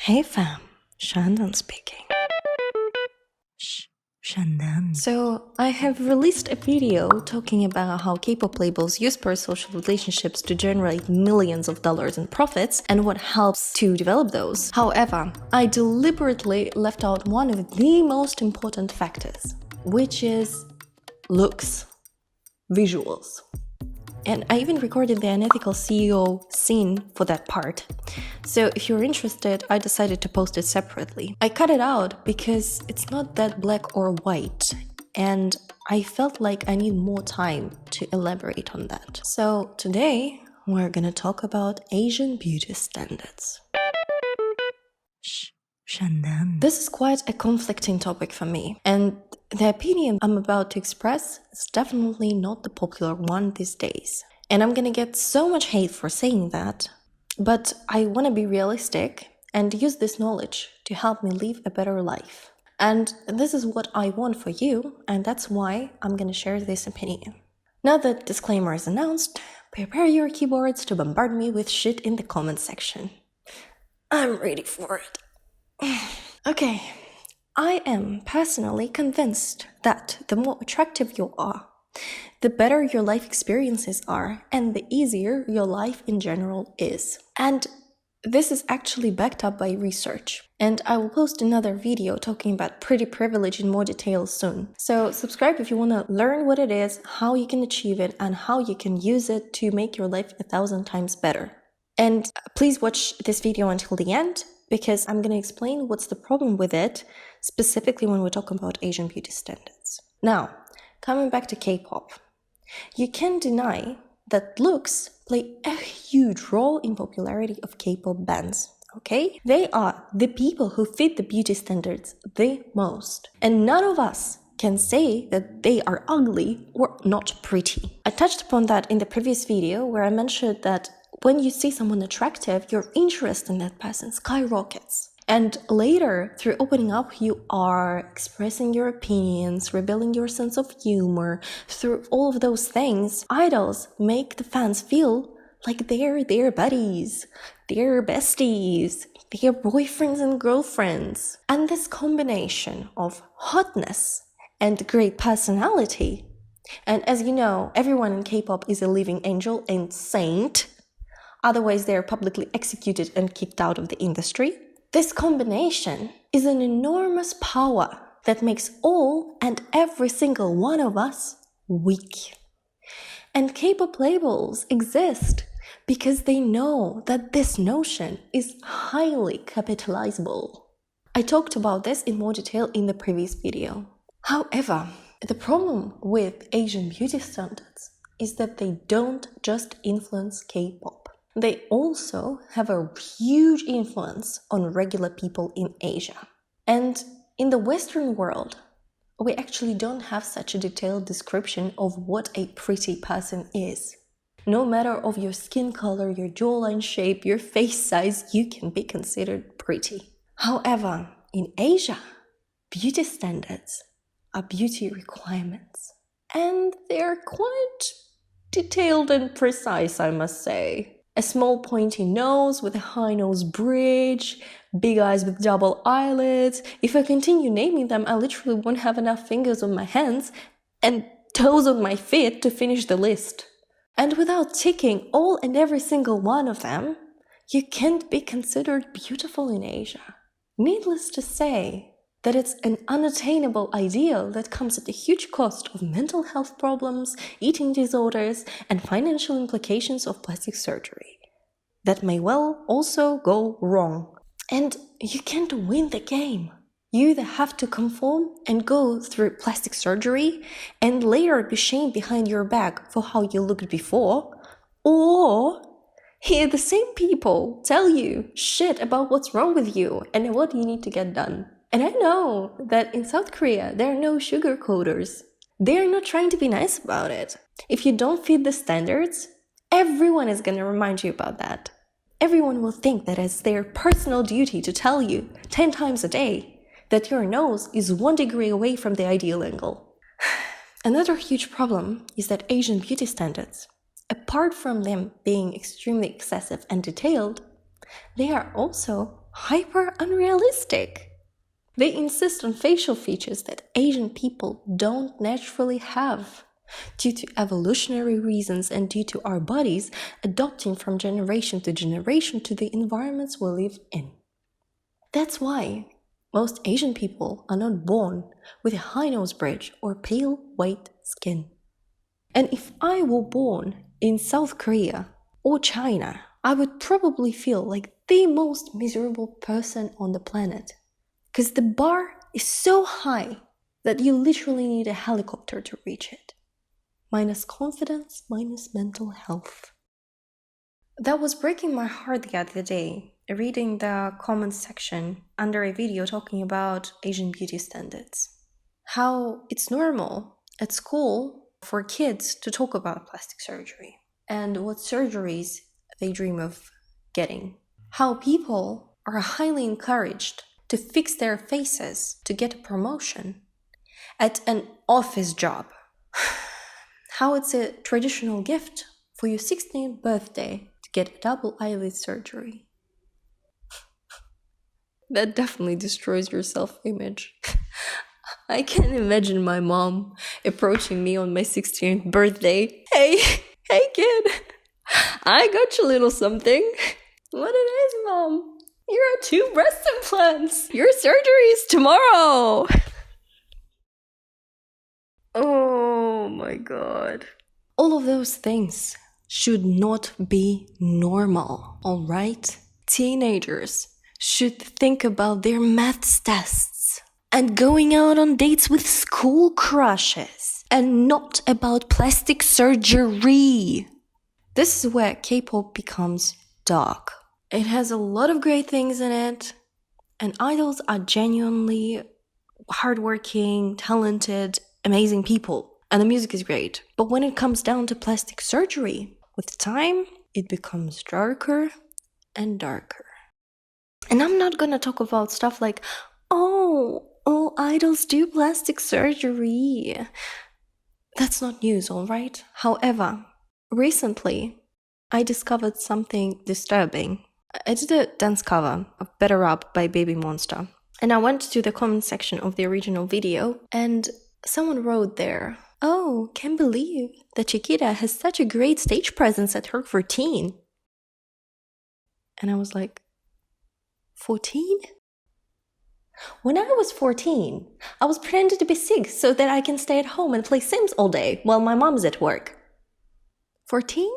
Hey fam, Shan speaking. Shan. So, I have released a video talking about how K-pop labels use parasocial relationships to generate millions of dollars in profits and what helps to develop those. However, I deliberately left out one of the most important factors, which is looks, visuals. And I even recorded the unethical CEO scene for that part. So if you're interested, I decided to post it separately. I cut it out because it's not that black or white, and I felt like I need more time to elaborate on that. So today, we're gonna talk about Asian beauty standards. Shan. This is quite a conflicting topic for me, and the opinion I'm about to express is definitely not the popular one these days. And I'm gonna get so much hate for saying that, but I wanna be realistic and use this knowledge to help me live a better life. And this is what I want for you, and that's why I'm gonna share this opinion. Now that disclaimer is announced, prepare your keyboards to bombard me with shit in the comment section. I'm ready for it. Okay, I am personally convinced that the more attractive you are, the better your life experiences are, and the easier your life in general is. And this is actually backed up by research. And I will post another video talking about pretty privilege in more detail soon. So subscribe if you want to learn what it is, how you can achieve it, and how you can use it to make your life 1,000 times better. And please watch this video until the end, because I'm going to explain what's the problem with it, specifically when we're talking about Asian beauty standards. Now, coming back to K-pop, you can't deny that looks play a huge role in popularity of K-pop bands, okay? They are the people who fit the beauty standards the most. And none of us can say that they are ugly or not pretty. I touched upon that in the previous video where I mentioned that when you see someone attractive, your interest in that person skyrockets. And later, through opening up, you are expressing your opinions, revealing your sense of humor. Through all of those things, idols make the fans feel like they're their buddies, their besties, their boyfriends and girlfriends. And this combination of hotness and great personality, and as you know, everyone in K-pop is a living angel and saint, otherwise they are publicly executed and kicked out of the industry. This combination is an enormous power that makes all and every single one of us weak. And K-pop labels exist because they know that this notion is highly capitalizable. I talked about this in more detail in the previous video. However, the problem with Asian beauty standards is that they don't just influence K-pop. They also have a huge influence on regular people in Asia. And in the Western world, we actually don't have such a detailed description of what a pretty person is. No matter of your skin color, your jawline shape, your face size, you can be considered pretty. However, in Asia, beauty standards are beauty requirements. And they're quite detailed and precise, I must say. A small pointy nose with a high nose bridge, big eyes with double eyelids. If I continue naming them, I literally won't have enough fingers on my hands and toes on my feet to finish the list. And without ticking all and every single one of them, you can't be considered beautiful in Asia. Needless to say, that it's an unattainable ideal that comes at a huge cost of mental health problems, eating disorders, and financial implications of plastic surgery. That may well also go wrong. And you can't win the game. You either have to conform and go through plastic surgery and later be shamed behind your back for how you looked before, or hear the same people tell you shit about what's wrong with you and what you need to get done. And I know that in South Korea, there are no sugarcoaters. They're not trying to be nice about it. If you don't fit the standards, everyone is going to remind you about that. Everyone will think that it's their personal duty to tell you 10 times a day that your nose is 1 degree away from the ideal angle. Another huge problem is that Asian beauty standards, apart from them being extremely excessive and detailed, they are also hyper unrealistic. They insist on facial features that Asian people don't naturally have, due to evolutionary reasons and due to our bodies adapting from generation to generation to the environments we live in. That's why most Asian people are not born with a high nose bridge or pale white skin. And if I were born in South Korea or China, I would probably feel like the most miserable person on the planet. Because the bar is so high that you literally need a helicopter to reach it. Minus confidence, minus mental health. That was breaking my heart the other day, reading the comments section under a video talking about Asian beauty standards. How it's normal at school for kids to talk about plastic surgery and what surgeries they dream of getting. How people are highly encouraged to fix their faces to get a promotion at an office job. How it's a traditional gift for your 16th birthday to get a double eyelid surgery. That definitely destroys your self-image. I can't imagine my mom approaching me on my 16th birthday. Hey kid, I got you a little something. What it is, Mom? Here are 2 breast implants. Your surgery is tomorrow. Oh my god. All of those things should not be normal, alright? Teenagers should think about their maths tests and going out on dates with school crushes and not about plastic surgery. This is where K-pop becomes dark. It has a lot of great things in it, and idols are genuinely hardworking, talented, amazing people, and the music is great. But when it comes down to plastic surgery, with time, it becomes darker and darker. And I'm not gonna talk about stuff like, all idols do plastic surgery. That's not news, alright? However, recently, I discovered something disturbing. I did a dance cover of Better Up by Baby Monster. And I went to the comment section of the original video, and someone wrote there, "Oh, can't believe that Chiquita has such a great stage presence at her 14. And I was like, 14? When I was 14, I was pretending to be sick so that I can stay at home and play Sims all day while my mom's at work. 14?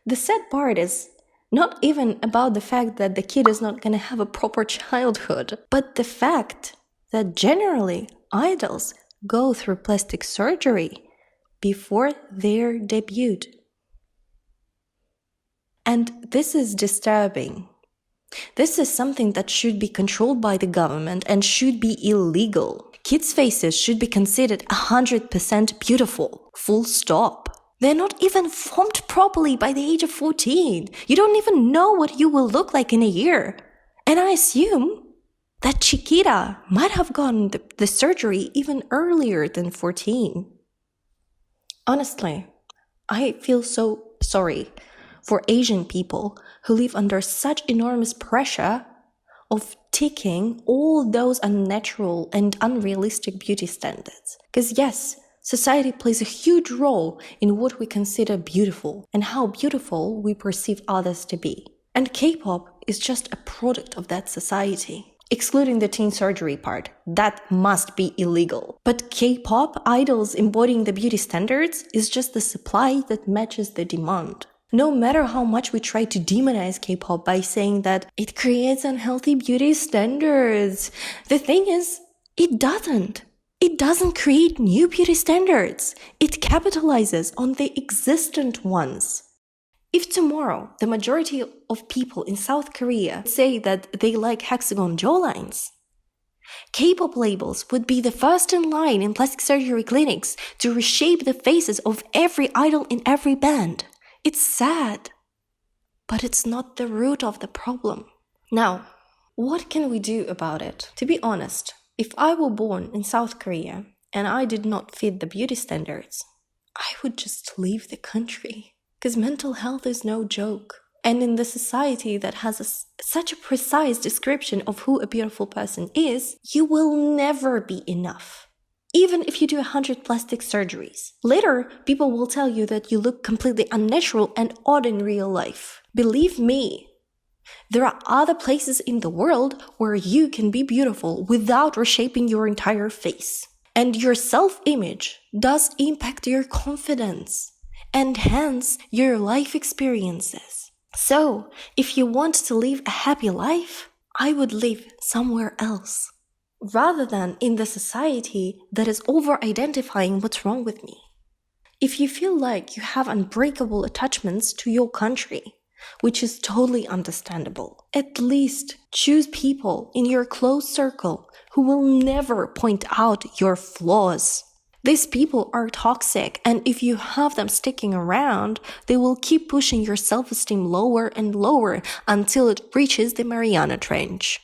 The sad part is not even about the fact that the kid is not going to have a proper childhood, but the fact that generally idols go through plastic surgery before their debut. And this is disturbing. This is something that should be controlled by the government and should be illegal. Kids' faces should be considered 100% beautiful. Full stop. They're not even formed properly by the age of 14. You don't even know what you will look like in a year. And I assume that Chiquita might have gotten the surgery even earlier than 14. Honestly, I feel so sorry for Asian people who live under such enormous pressure of ticking all those unnatural and unrealistic beauty standards. Because yes, society plays a huge role in what we consider beautiful and how beautiful we perceive others to be. And K-pop is just a product of that society. Excluding the teen surgery part, that must be illegal. But K-pop idols embodying the beauty standards is just the supply that matches the demand. No matter how much we try to demonize K-pop by saying that it creates unhealthy beauty standards, the thing is, it doesn't. It doesn't create new beauty standards. It capitalizes on the existent ones. If tomorrow the majority of people in South Korea say that they like hexagon jawlines, K-pop labels would be the first in line in plastic surgery clinics to reshape the faces of every idol in every band. It's sad, but it's not the root of the problem. Now, what can we do about it? To be honest, if I were born in South Korea and I did not fit the beauty standards, I would just leave the country. Because mental health is no joke. And in the society that has such a precise description of who a beautiful person is, you will never be enough. Even if you do 100 plastic surgeries. Later, people will tell you that you look completely unnatural and odd in real life. Believe me, there are other places in the world where you can be beautiful without reshaping your entire face. And your self-image does impact your confidence and hence your life experiences. So, if you want to live a happy life, I would live somewhere else, rather than in the society that is over-identifying what's wrong with me. If you feel like you have unbreakable attachments to your country, which is totally understandable, at least choose people in your close circle who will never point out your flaws. These people are toxic, and if you have them sticking around, they will keep pushing your self-esteem lower and lower until it reaches the Mariana Trench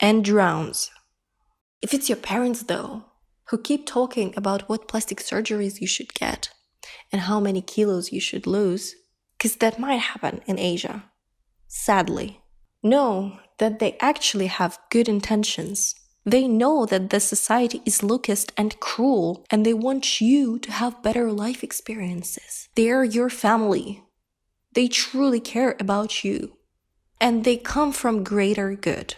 and drowns. If it's your parents, though, who keep talking about what plastic surgeries you should get and how many kilos you should lose, because that might happen in Asia, sadly, know that they actually have good intentions. They know that the society is lookist and cruel, and they want you to have better life experiences. They're your family. They truly care about you, and they come from greater good.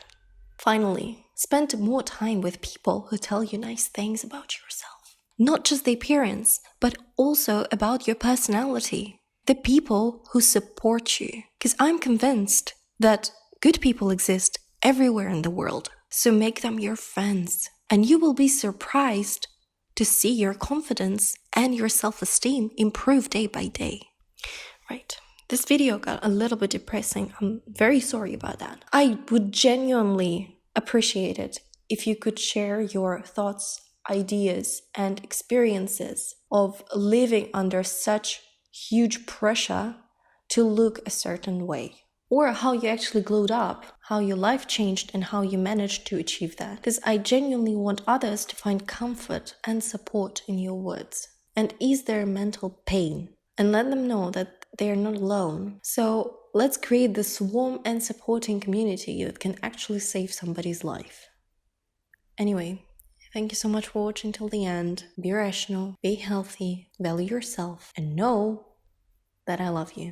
Finally, spend more time with people who tell you nice things about yourself. Not just the appearance, but also about your personality. The people who support you. Because I'm convinced that good people exist everywhere in the world. So make them your friends. And you will be surprised to see your confidence and your self-esteem improve day by day. Right. This video got a little bit depressing. I'm very sorry about that. I would genuinely appreciate it if you could share your thoughts, ideas, and experiences of living under such huge pressure to look a certain way. Or how you actually glowed up, how your life changed, and how you managed to achieve that. Because I genuinely want others to find comfort and support in your words and ease their mental pain and let them know that they are not alone. So let's create this warm and supporting community that can actually save somebody's life. Anyway, thank you so much for watching till the end. Be rational, be healthy, value yourself, and know that I love you.